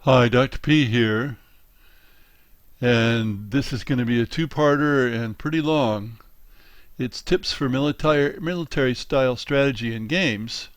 Hi, Dr. P here, and this is going to be a two-parter and pretty long. It's tips for military style strategy in games,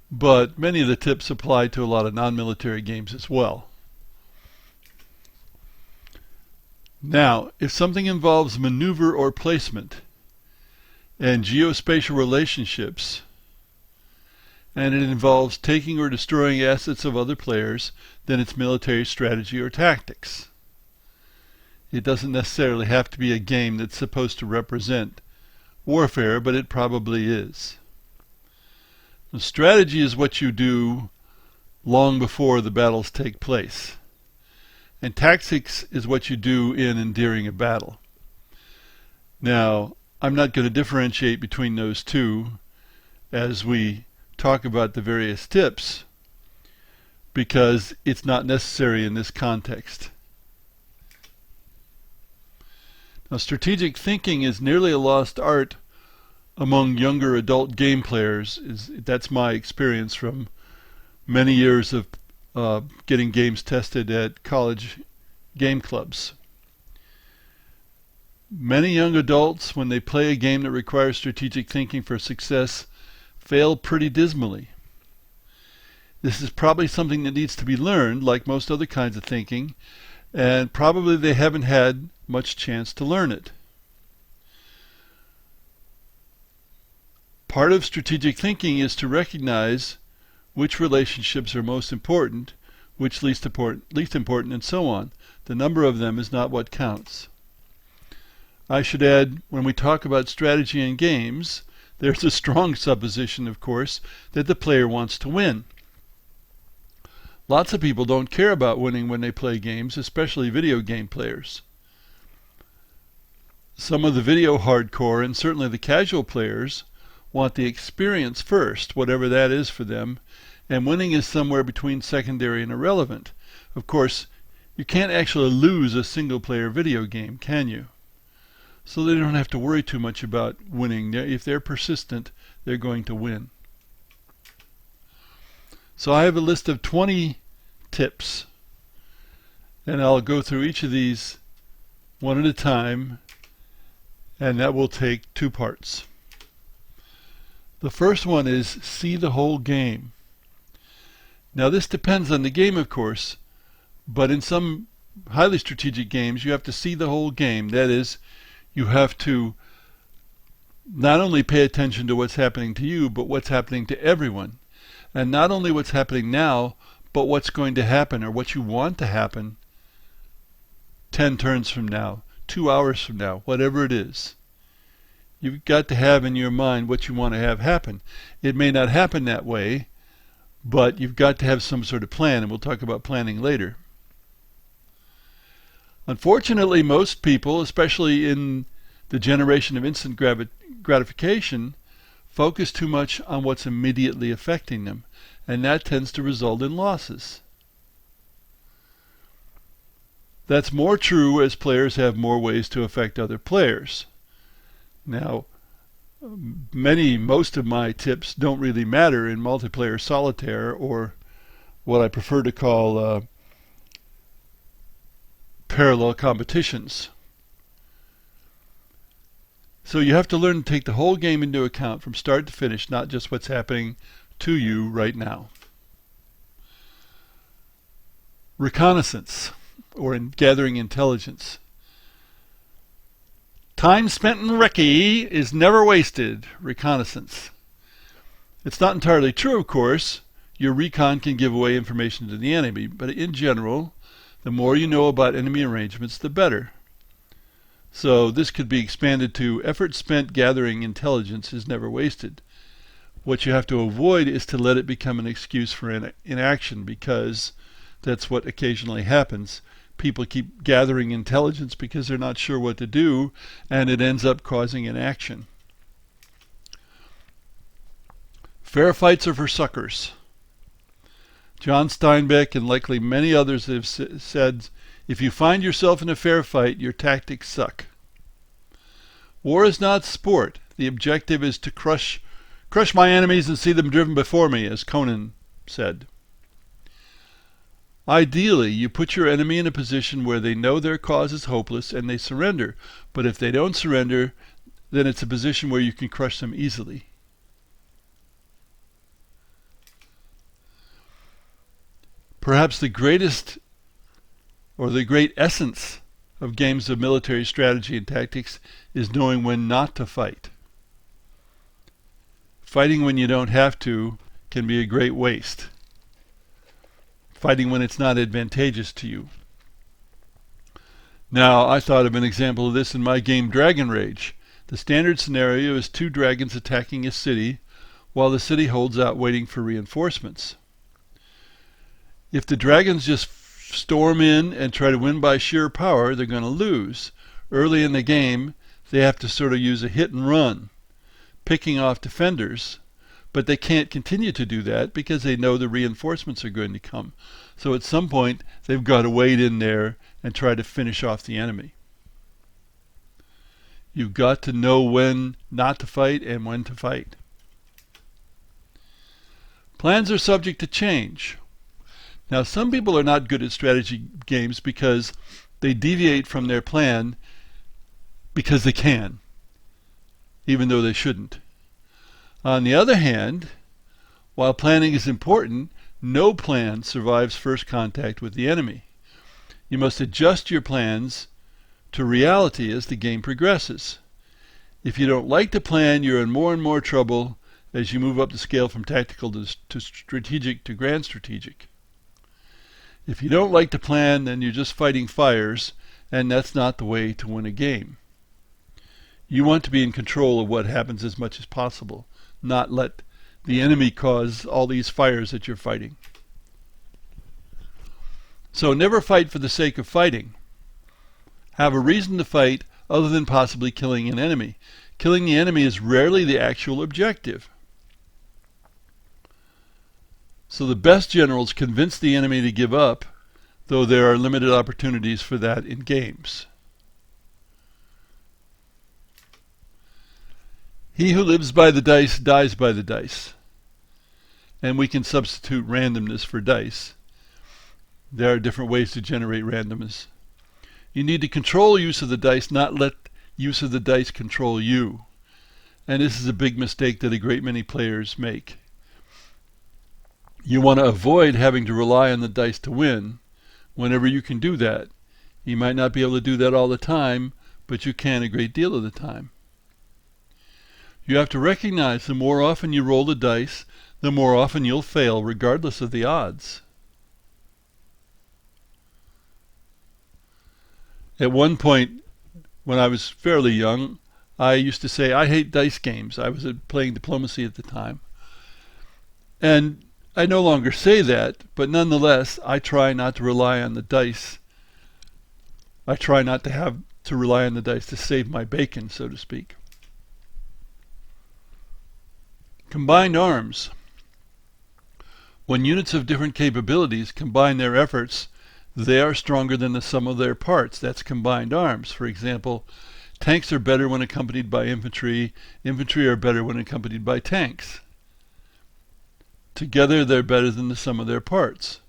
but many of the tips apply to a lot of non-military games as well. Now, if something involves maneuver or placement and geospatial relationships, and it involves taking or destroying assets of other players, then it's military strategy or tactics. It doesn't necessarily have to be a game that's supposed to represent warfare, but it probably is. The strategy is what you do long before the battles take place. And tactics is what you do in and during a battle. Now, I'm not going to differentiate between those two as we talk about the various tips, because it's not necessary in this context. Now, strategic thinking is nearly a lost art among younger adult game players. That's my experience from many years of getting games tested at college game clubs. Many young adults, when they play a game that requires strategic thinking for success, fail pretty dismally. This is probably something that needs to be learned, like most other kinds of thinking, and probably they haven't had much chance to learn it. Part of strategic thinking is to recognize which relationships are most important, which least important, and so on. The number of them is not what counts. I should add, when we talk about strategy in games, there's a strong supposition, of course, that the player wants to win. Lots of people don't care about winning when they play games, especially video game players. Some of the video hardcore and certainly the casual players want the experience first, whatever that is for them, and winning is somewhere between secondary and irrelevant. Of course, you can't actually lose a single-player video game, can you? So they don't have to worry too much about winning. If they're persistent, they're going to win. So I have a list of 20 tips, and I'll go through each of these one at a time, and that will take two parts. The first one is see the whole game. Now this depends on the game, of course, but in some highly strategic games you have to see the whole game. That is, you have to not only pay attention to what's happening to you, but what's happening to everyone. And not only what's happening now, but what's going to happen or what you want to happen 10 turns from now, 2 hours from now, whatever it is. You've got to have in your mind what you want to have happen. It may not happen that way, but you've got to have some sort of plan, and we'll talk about planning later. Unfortunately, most people, especially in the generation of instant gratification, focus too much on what's immediately affecting them, and that tends to result in losses. That's more true as players have more ways to affect other players. Now, most of my tips don't really matter in multiplayer solitaire, or what I prefer to call parallel competitions. So you have to learn to take the whole game into account from start to finish, not just what's happening to you right now. Reconnaissance, or in gathering intelligence. Time spent in recce is never wasted. Reconnaissance. It's not entirely true, of course. Your recon can give away information to the enemy, but in general, the more you know about enemy arrangements, the better. So this could be expanded to effort spent gathering intelligence is never wasted. What you have to avoid is to let it become an excuse for inaction, because that's what occasionally happens. People keep gathering intelligence because they're not sure what to do, and it ends up causing inaction. Fair fights are for suckers. John Steinbeck and likely many others have said, if you find yourself in a fair fight, your tactics suck. War is not sport. The objective is to crush my enemies and see them driven before me, as Conan said. Ideally, you put your enemy in a position where they know their cause is hopeless and they surrender. But if they don't surrender, then it's a position where you can crush them easily. Perhaps the greatest or the great essence of games of military strategy and tactics is knowing when not to fight. Fighting when you don't have to can be a great waste. Fighting when it's not advantageous to you. Now, I thought of an example of this in my game Dragon Rage. The standard scenario is 2 dragons attacking a city while the city holds out waiting for reinforcements. If the dragons just storm in and try to win by sheer power, they're going to lose. Early in the game, they have to sort of use a hit and run, picking off defenders, but they can't continue to do that because they know the reinforcements are going to come. So at some point, they've got to wade in there and try to finish off the enemy. You've got to know when not to fight and when to fight. Plans are subject to change. Now, some people are not good at strategy games because they deviate from their plan because they can, even though they shouldn't. On the other hand, while planning is important, no plan survives first contact with the enemy. You must adjust your plans to reality as the game progresses. If you don't like to plan, you're in more and more trouble as you move up the scale from tactical to strategic to grand strategic. If you don't like to plan, then you're just fighting fires, and that's not the way to win a game. You want to be in control of what happens as much as possible, not let the enemy cause all these fires that you're fighting. So never fight for the sake of fighting. Have a reason to fight other than possibly killing an enemy. Killing the enemy is rarely the actual objective. So the best generals convince the enemy to give up, though there are limited opportunities for that in games. He who lives by the dice dies by the dice. And we can substitute randomness for dice. There are different ways to generate randomness. You need to control use of the dice, not let use of the dice control you. And this is a big mistake that a great many players make. You want to avoid having to rely on the dice to win whenever you can do that. You might not be able to do that all the time, but you can a great deal of the time. You have to recognize the more often you roll the dice, the more often you'll fail, regardless of the odds. At one point, when I was fairly young, I used to say, I hate dice games. I was playing diplomacy at the time. And I no longer say that, but nonetheless, I try not to rely on the dice. I try not to have to rely on the dice to save my bacon, so to speak. Combined arms. When units of different capabilities combine their efforts, they are stronger than the sum of their parts. That's combined arms. For example, tanks are better when accompanied by infantry. Infantry are better when accompanied by tanks. Together, they're better than the sum of their parts.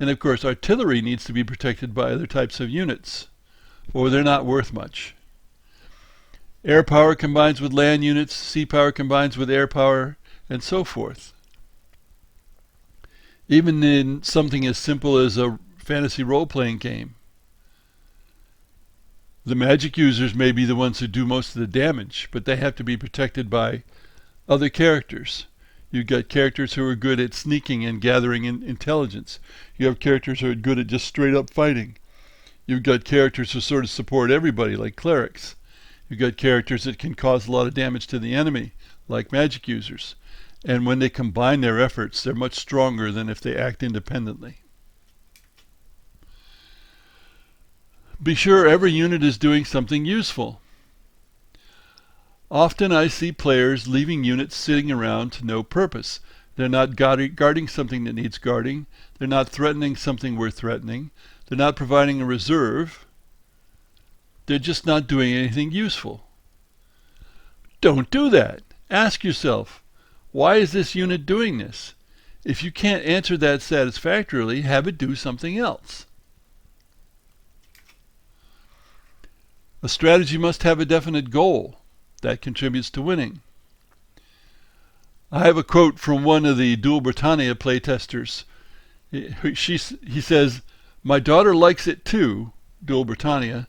And of course, artillery needs to be protected by other types of units, or they're not worth much. Air power combines with land units, sea power combines with air power, and so forth. Even in something as simple as a fantasy role-playing game, the magic users may be the ones who do most of the damage, but they have to be protected by other characters. You've got characters who are good at sneaking and gathering intelligence. You have characters who are good at just straight up fighting. You've got characters who sort of support everybody, like clerics. You've got characters that can cause a lot of damage to the enemy, like magic users. And when they combine their efforts, they're much stronger than if they act independently. Be sure every unit is doing something useful. Often I see players leaving units sitting around to no purpose. They're not guarding something that needs guarding. They're not threatening something worth threatening. They're not providing a reserve. They're just not doing anything useful. Don't do that. Ask yourself, why is this unit doing this? If you can't answer that satisfactorily, have it do something else. A strategy must have a definite goal. That contributes to winning. I have a quote from one of the Dual Britannia playtesters. He says, "My daughter likes it too, Dual Britannia,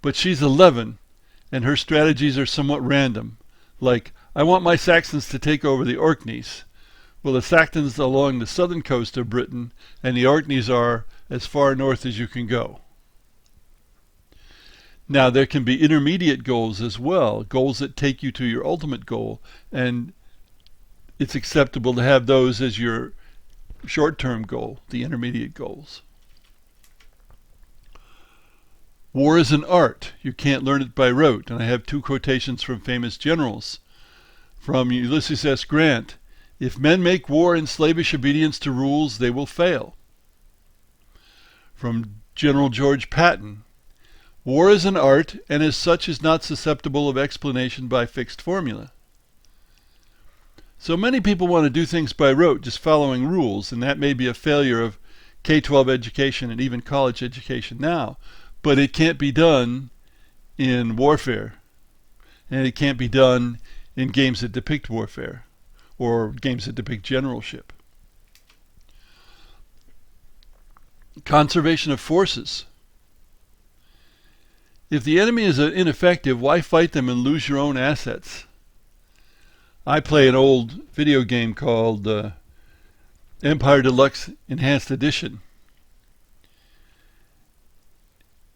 but she's 11 and her strategies are somewhat random. Like, I want my Saxons to take over the Orkneys. Well, the Saxons are along the southern coast of Britain, and the Orkneys are as far north as you can go." Now, there can be intermediate goals as well, goals that take you to your ultimate goal, and it's acceptable to have those as your short-term goal, the intermediate goals. War is an art. You can't learn it by rote. And I have two quotations from famous generals. From Ulysses S. Grant, "If men make war in slavish obedience to rules, they will fail." From General George Patton, "War is an art, and as such is not susceptible of explanation by fixed formula." So many people want to do things by rote, just following rules, and that may be a failure of K-12 education and even college education now. But it can't be done in warfare, and it can't be done in games that depict warfare or games that depict generalship. Conservation of forces. If the enemy is ineffective, why fight them and lose your own assets? I play an old video game called Empire Deluxe Enhanced Edition.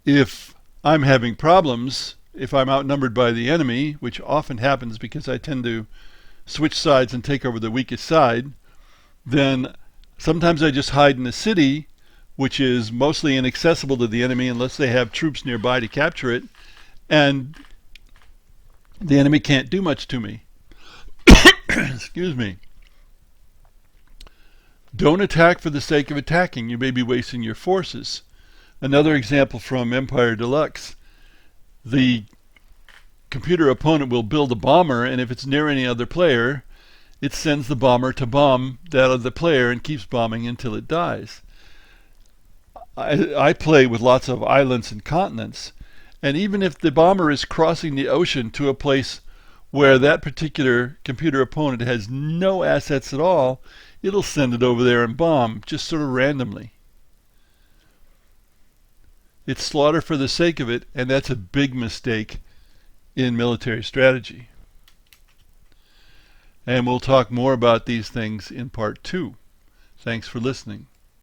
If I'm having problems, if I'm outnumbered by the enemy, which often happens because I tend to switch sides and take over the weakest side, then sometimes I just hide in a city which is mostly inaccessible to the enemy unless they have troops nearby to capture it, and the enemy can't do much to me. Excuse me. Don't attack for the sake of attacking. You may be wasting your forces. Another example from Empire Deluxe. The computer opponent will build a bomber, and if it's near any other player, it sends the bomber to bomb that other player and keeps bombing until it dies. I play with lots of islands and continents, and even if the bomber is crossing the ocean to a place where that particular computer opponent has no assets at all, it'll send it over there and bomb, just sort of randomly. It's slaughter for the sake of it, and that's a big mistake in military strategy. And we'll talk more about these things in part 2. Thanks for listening.